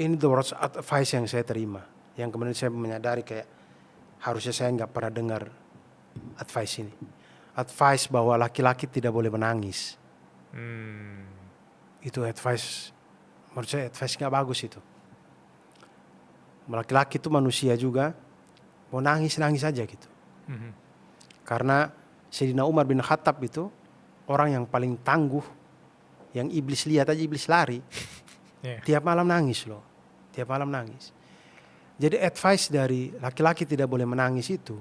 ini the worst advice yang saya terima, yang kemudian saya menyadari kayak harusnya saya nggak pernah dengar advice ini. Advice bahwa laki-laki tidak boleh menangis. Itu advice, menurut saya advice nggak bagus itu. Laki-laki itu manusia juga, mau nangis aja gitu. Karena Sayyidina Umar bin Khattab itu orang yang paling tangguh, yang iblis lihat aja iblis lari. Tiap malam nangis loh, tiap malam nangis. Jadi advice dari laki-laki tidak boleh menangis itu,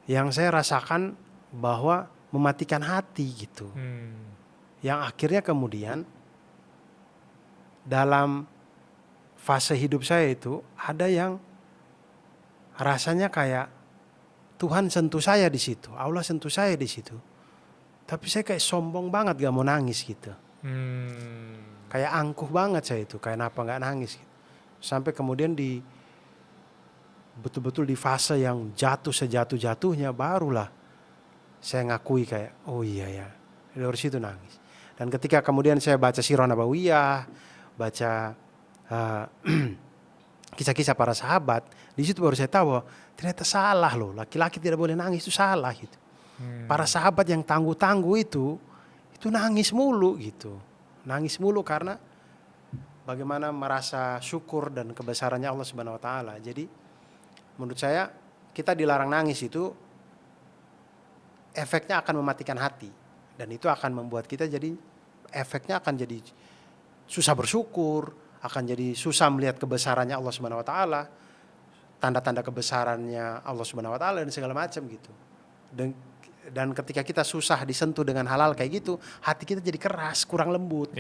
yang saya rasakan bahwa mematikan hati gitu. Yang akhirnya kemudian dalam fase hidup saya itu ada yang rasanya kayak Tuhan sentuh saya di situ, Allah sentuh saya di situ. Tapi saya kayak sombong banget gak mau nangis gitu. Kayak angkuh banget saya itu, kayak kenapa gak nangis gitu. Sampai kemudian betul-betul di fase yang jatuh sejatuh-jatuhnya barulah saya ngakui kayak oh iya ya, dari situ nangis. Dan ketika kemudian saya baca Sirah Nabawiyah, baca kisah-kisah para sahabat, di situ baru saya tahu bahwa ternyata salah loh, laki-laki tidak boleh nangis itu salah gitu. Para sahabat yang tangguh-tangguh itu nangis mulu gitu. Nangis mulu karena bagaimana merasa syukur dan kebesarannya Allah Subhanahu wa taala. Jadi menurut saya kita dilarang nangis itu efeknya akan mematikan hati, dan itu akan membuat kita jadi efeknya akan jadi susah bersyukur, akan jadi susah melihat kebesarannya Allah Subhanahu wa taala, tanda-tanda kebesarannya Allah Subhanahu wa taala dan segala macam gitu. Dan ketika kita susah disentuh dengan hal-hal kayak gitu, hati kita jadi keras, kurang lembut.